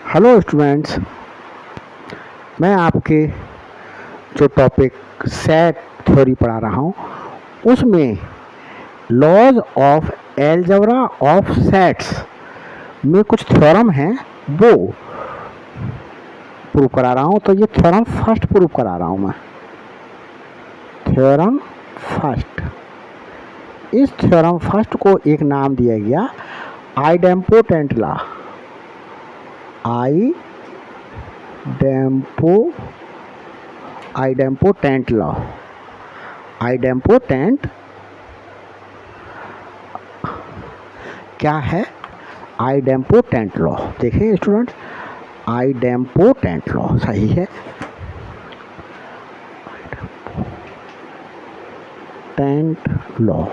Hello students, मैं आपके जो टॉपिक सेट थ्योरी पढ़ा रहा हूँ उसमें laws of algebra of sets में कुछ थ्योरम हैं वो प्रूव करा रहा हूँ। तो ये थ्योरम फर्स्ट प्रूव करा रहा हूँ मैं। थ्योरम फर्स्ट, इस थ्योरम फर्स्ट को एक नाम दिया गया idempotent law. Idempotent law. Idempotent क्या है? Idempotent law. देखिए स्टूडेंट्स, आइडेम्पोटेंट लॉ सही है। Tent law.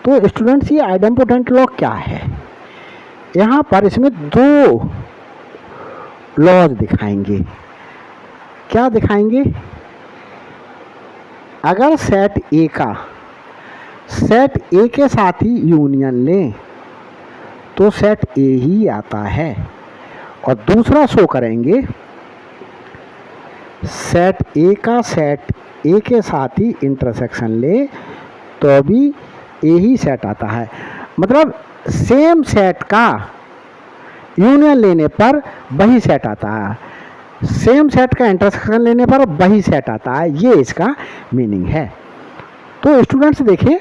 तो स्टूडेंट्स, ये आइडेम्पोटेंट लॉ क्या है? यहाँ पर इसमें दो लॉज दिखाएंगे। क्या दिखाएंगे? अगर सेट ए का सेट ए के साथ ही यूनियन लें तो सेट ए ही आता है, और दूसरा शो करेंगे सेट ए का सेट ए के साथ ही इंटरसेक्शन ले तो भी ए ही सेट आता है। मतलब सेम सेट का यूनियन लेने पर वही सेट आता है, सेम सेट का इंटरसेक्शन लेने पर वही सेट आता है। ये इसका मीनिंग है। तो स्टूडेंट्स देखिए,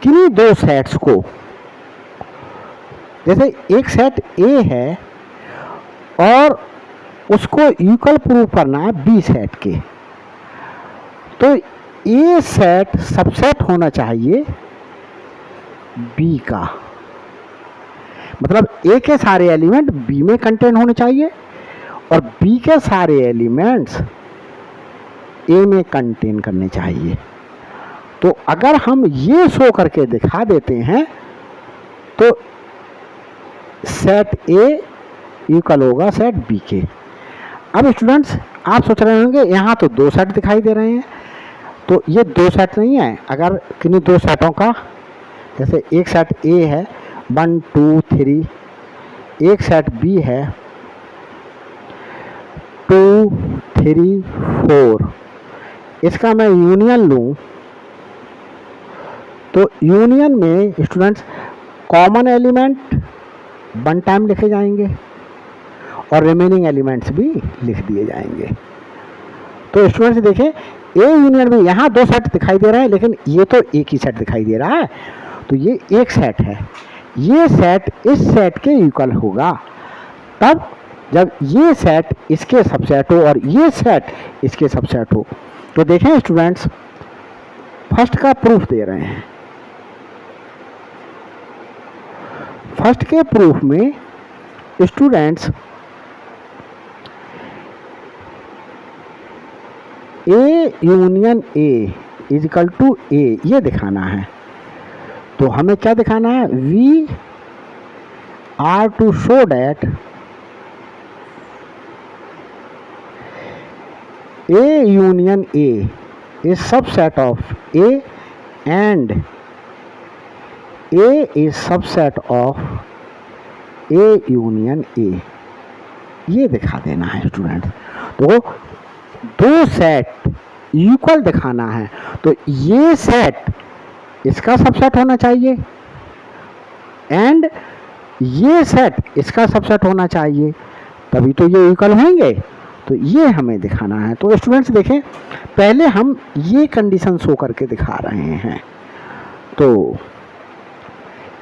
किन्हीं दो सेट्स को, जैसे एक सेट ए है और उसको इक्वल प्रूव करना है बी सेट के, तो ए सेट सबसेट होना चाहिए बी का। मतलब ए के सारे एलिमेंट बी में कंटेन होने चाहिए और बी के सारे एलिमेंट्स ए में कंटेन करने चाहिए। तो अगर हम ये शो करके दिखा देते हैं तो सेट ए इक्वल होगा सेट बी के। अब स्टूडेंट्स, आप सोच रहे होंगे यहाँ तो दो सेट दिखाई दे रहे हैं, तो ये दो सेट नहीं है। अगर किन्हीं दो सेटों का, जैसे एक सेट ए है 1 2 3, एक सेट बी है 2 3 4, इसका मैं यूनियन लूँ तो यूनियन में स्टूडेंट्स कॉमन एलिमेंट 1 टाइम लिखे जाएंगे और रिमेनिंग एलिमेंट्स भी लिख दिए जाएंगे। तो स्टूडेंट्स देखें, ए यूनियन में यहाँ दो सेट दिखाई दे रहे हैं, लेकिन ये तो एक ही सेट दिखाई दे रहा है, तो ये एक सेट है। ये सेट इस सेट के इक्वल होगा तब जब ये सेट इसके सबसेट हो और ये सेट इसके सबसेट हो। तो देखें स्टूडेंट्स, फर्स्ट का प्रूफ दे रहे हैं। फर्स्ट के प्रूफ में students A union A is equal to A ये दिखाना है। तो हमें क्या दिखाना है? We are to show that A union A is subset of A and A is subset of A union A. ये दिखा देना है स्टूडेंट। तो दो सेट इक्वल दिखाना है, तो ये सेट इसका सबसेट होना चाहिए एंड ये सेट इसका सबसेट होना चाहिए, तभी तो ये इक्वल होंगे। तो ये हमें दिखाना है। तो स्टूडेंट्स देखें, पहले हम ये कंडीशन शो करके दिखा रहे हैं। तो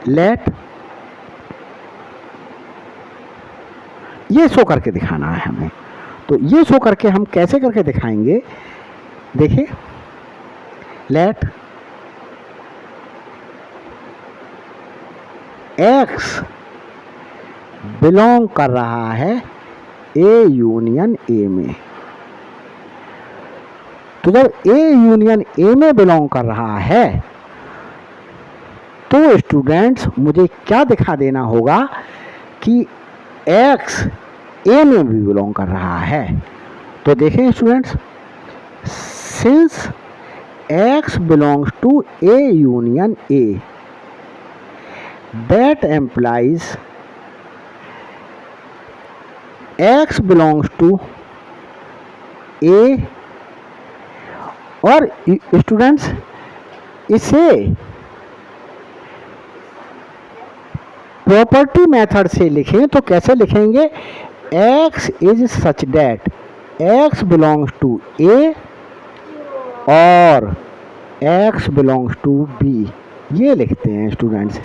लेट ये शो करके दिखाना है हमें। तो ये शो करके हम कैसे करके दिखाएंगे? देखिए, लेट एक्स बिलोंग कर रहा है ए यूनियन ए में। तो जब ए यूनियन ए में बिलोंग कर रहा है तो स्टूडेंट्स मुझे क्या दिखा देना होगा कि एक्स ए में भी बिलोंग कर रहा है। तो देखें students, since X belongs to A union A, that implies X belongs to A। और स्टूडेंट्स इसे प्रॉपर्टी मेथड से लिखें तो कैसे लिखेंगे, X is such that X belongs to A और X बिलोंग्स टू B, ये लिखते हैं स्टूडेंट्स।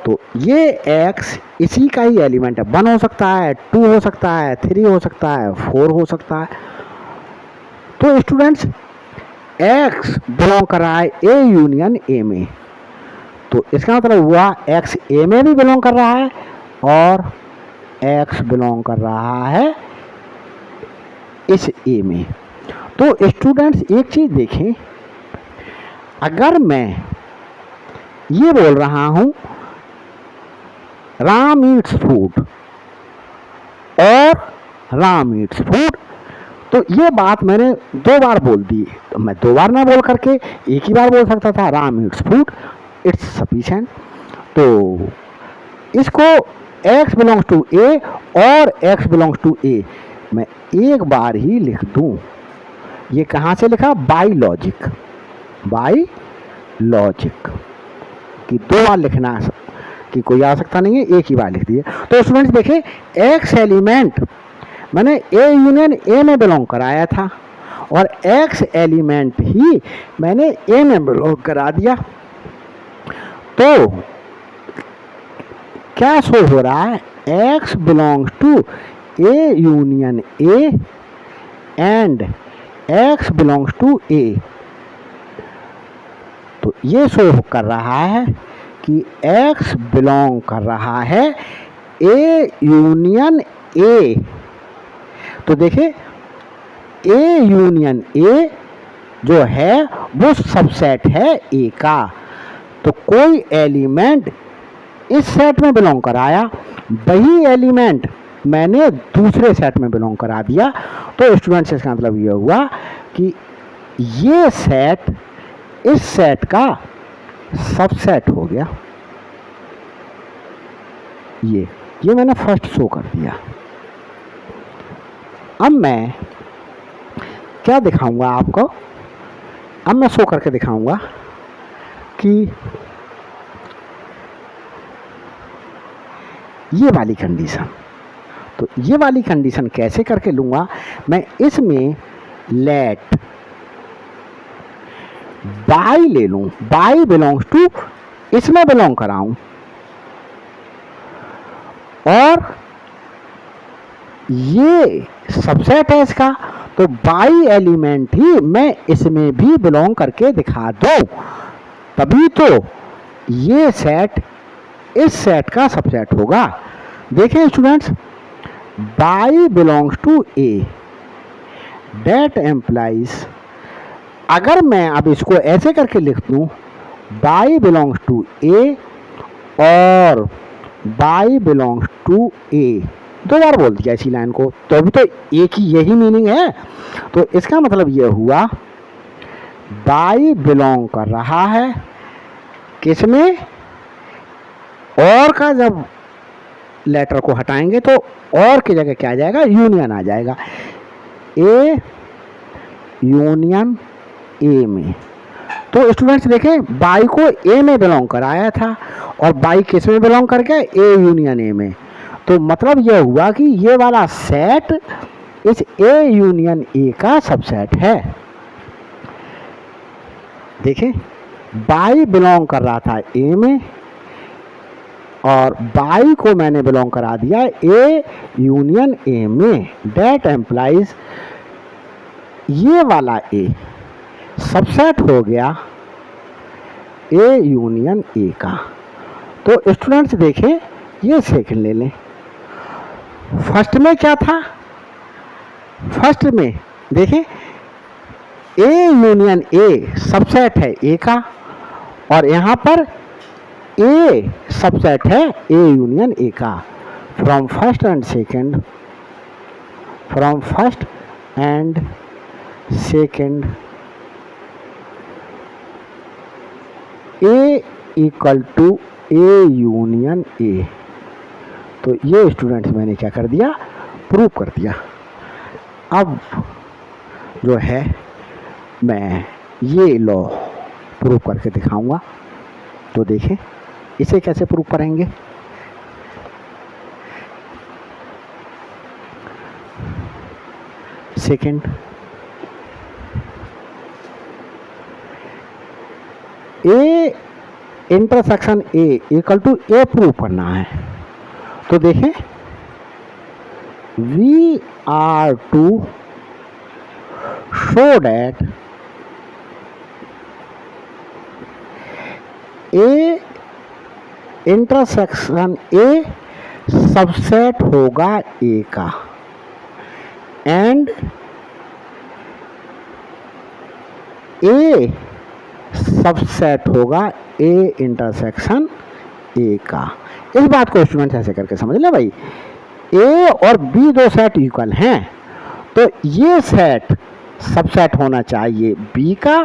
तो ये X इसी का ही एलिमेंट है, 1 हो सकता है, 2 हो सकता है, 3 हो सकता है, 4 हो सकता है। तो स्टूडेंट्स X बिलोंग कर रहा है A यूनियन A में, तो इसका मतलब हुआ X A में भी बिलोंग कर रहा है और X बिलोंग कर रहा है इस A में। तो स्टूडेंट्स एक चीज देखें, अगर मैं ये बोल रहा हूं राम ईट्स फूड और राम ईट्स फूड, तो ये बात मैंने 2 बार बोल दी, तो मैं 2 बार ना बोल करके एक ही बार बोल सकता था Ram Yeats food, it's sufficient. तो इसको X बिलोंग्स टू A और X बिलोंग्स टू A मैं एक बार ही लिख दूं। ये कहाँ से लिखा, बाय लॉजिक, बाय लॉजिक कि 2 बार लिखना कि कोई आवश्यकता नहीं है, एक ही बार लिख दिए। तो स्टूडेंट्स देखें X एलिमेंट मैंने A यूनियन A में बिलोंग कराया था और X एलिमेंट ही मैंने A में बिलोंग करा दिया। तो क्या शो हो रहा है, X belongs to A union A and X belongs to A। तो ये शो कर रहा है कि X बिलोंग कर रहा है A यूनियन A। तो देखिए A यूनियन A जो है वो सबसेट है A का, तो कोई एलिमेंट इस सेट में बिलोंग कराया, वही एलिमेंट मैंने दूसरे सेट में बिलोंग करा दिया। तो स्टूडेंट्स इसका मतलब ये हुआ कि ये सेट इस सेट का सबसेट हो गया। ये मैंने फर्स्ट शो कर दिया। अब मैं क्या दिखाऊंगा आपको, अब मैं शो करके दिखाऊंगा कि ये वाली कंडीशन, तो ये वाली कंडीशन कैसे करके लूंगा, मैं इसमें लेट बाय ले लूं, बाय बिलोंग्स टू इसमें बिलोंग कराऊं और ये सबसेट है इसका, तो बाई एलिमेंट ही मैं इसमें भी बिलोंग करके दिखा दो, तभी तो ये सेट इस सेट का सबसेट होगा। देखिए students, by belongs to A, that implies, अगर मैं अब इसको ऐसे करके लिख दूं, बाई बिलोंग्स टू ए और बाई बिलोंग्स टू ए, 2 बार बोल दिया इसी लाइन को, तो अभी तो एक ही यही मीनिंग है। तो इसका मतलब ये हुआ बाई बिलोंग कर रहा है किसमें, और का जब लेटर को हटाएंगे तो और की जगह क्या आ जाएगा, यूनियन आ जाएगा, ए यूनियन ए में। तो स्टूडेंट्स देखें, बाई को ए में बिलोंग कराया था और बाई किस में बिलोंग कर गया, ए यूनियन ए में। तो मतलब यह हुआ कि ये वाला सेट इस ए यूनियन ए का सबसेट है। देखें, बाई बिलोंग कर रहा था ए में और बाई को मैंने बिलोंग करा दिया ए यूनियन ए में, दैट एम्प्लाइज ये वाला ए सबसेट हो गया ए यूनियन ए का। तो स्टूडेंट्स देखें, ये सेकंड ले लें, फर्स्ट में क्या था, फर्स्ट में देखें ए यूनियन ए सबसेट है ए का और यहाँ पर ए सबसेट है ए यूनियन ए का। From first and second A equal to A union A. तो ये स्टूडेंट्स मैंने क्या कर दिया, प्रूव कर दिया। अब जो है मैं ये लॉ प्रूव करके दिखाऊंगा। तो देखें इसे कैसे प्रूव करेंगे। Second, A intersection A equal to A prove करना है। तो देखें we are to show that A intersection A subset होगा ए का एंड ए सबसेट होगा ए इंटरसेक्शन ए का। इस बात को स्टूडेंट ऐसे करके समझ ले भाई, ए और बी दो सेट इक्वल हैं, तो ये सेट सबसेट होना चाहिए बी का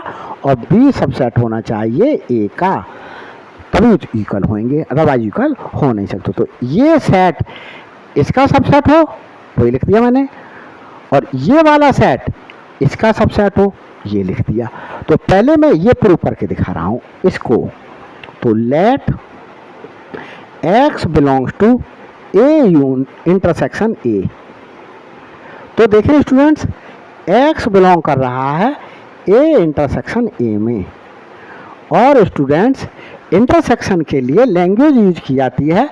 और बी सबसेट होना चाहिए ए का, तभी इक्वल होंगे, अदरवाइज इक्वल हो नहीं सकते। तो ये सेट इसका सबसेट हो, वही लिख दिया मैंने, और ये वाला सेट इसका सबसेट हो, ये लिख दिया। तो पहले मैं ये प्रूव करके दिखा रहा हूं इसको। तो let x belongs to A intersection A. तो देखिए स्टूडेंट्स, x बिलोंग कर रहा है ए इंटरसेक्शन ए में, और स्टूडेंट्स इंटरसेक्शन के लिए लैंग्वेज यूज की जाती है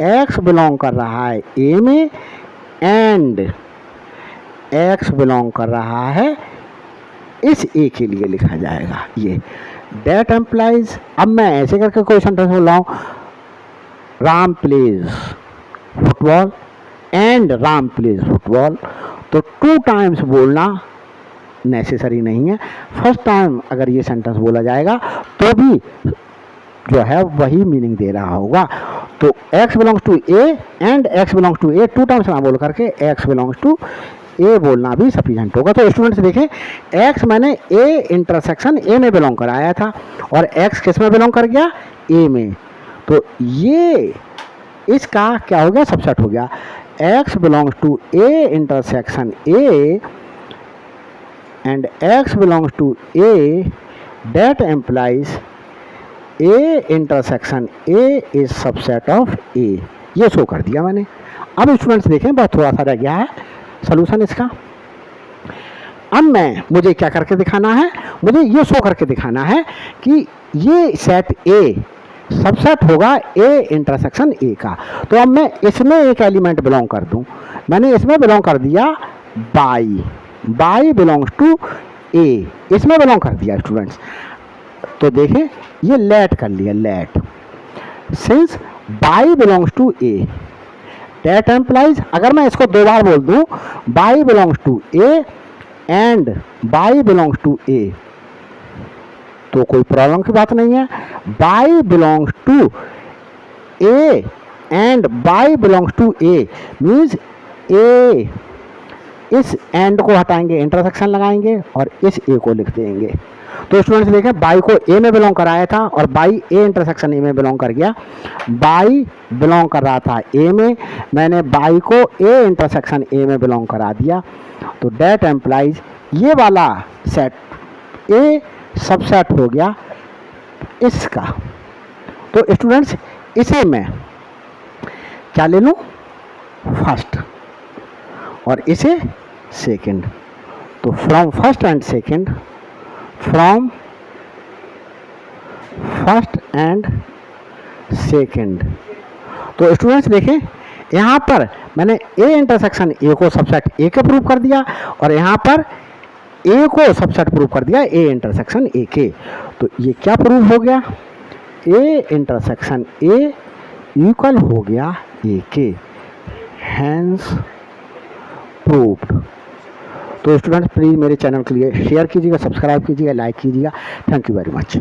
x बिलोंग कर रहा है ए में एंड x बिलोंग कर रहा है इस ए के लिए लिखा जाएगा ये दैट एम्प्लाइज। अब मैं ऐसे करके कोई सेंटेंस बोल रहा हूँ, Ram plays football and Ram plays football. तो 2 टाइम्स बोलना नेसेसरी नहीं है, फर्स्ट टाइम अगर ये सेंटेंस बोला जाएगा तो भी जो है वही मीनिंग दे रहा होगा। तो x belongs to A and x belongs to A 2 times ना बोल करके x बिलोंग्स टू ए बोलना भी सफिशिएंट होगा। तो स्टूडेंट्स देखें, x मैंने ए इंटरसेक्शन ए में बिलोंग कराया था और x किस में बिलोंग कर गया, ए में। तो ये इसका क्या हो गया, सबसेट हो गया। x belongs to A intersection A and x belongs to A that implies A intersection A is subset of A. ये शो कर दिया मैंने। अब स्टूडेंट्स देखें, बहुत थोड़ा सा रह गया है सॉल्यूशन इसका। अब मुझे क्या करके दिखाना है, मुझे ये शो करके दिखाना है कि ये सेट ए सबसेट होगा ए इंटरसेक्शन ए का। तो अब मैं इसमें एक एलिमेंट बिलोंग कर दूं, मैंने इसमें बिलोंग कर दिया बाई, बाई बिलोंग्स टू ए, इसमें बिलोंग कर दिया स्टूडेंट्स। तो देखें ये लेट कर लिया, let since y belongs to A that implies. अगर मैं इसको 2 बार बोल दूं, y belongs to A and y belongs to A, तो कोई प्रॉब्लम की बात नहीं है। Y belongs to A and y belongs to A means A, इस एंड को हटाएंगे, इंटरसेक्शन लगाएंगे और इस ए को लिख देंगे। तो स्टूडेंट्स देखें, बाई को ए में बिलोंग कराया था और बाई ए इंटरसेक्शन ए में बिलोंग कर गया। बाई बिलोंग कर रहा था ए में, मैंने बाई को ए इंटरसेक्शन ए में बिलोंग करा दिया। तो दैट एम्प्लाइज ये वाला सेट ए सबसेट हो गया इसका। तो स्टूडेंट्स इसे मैं क्या ले लूँ, फर्स्ट, और इसे सेकंड। तो from first and second, from first and second. तो स्टूडेंट्स देखें, यहाँ पर मैंने ए इंटरसेक्शन ए को सबसेट ए के प्रूव कर दिया और यहाँ पर ए को सबसेट प्रूव कर दिया ए इंटरसेक्शन ए के। तो ये क्या प्रूव हो गया, ए इंटरसेक्शन ए इक्वल हो गया ए के, हैंस प्रूव्ड। तो स्टूडेंट्स प्लीज़ मेरे चैनल के लिए शेयर कीजिएगा, सब्सक्राइब कीजिएगा, लाइक कीजिएगा। Thank you very much.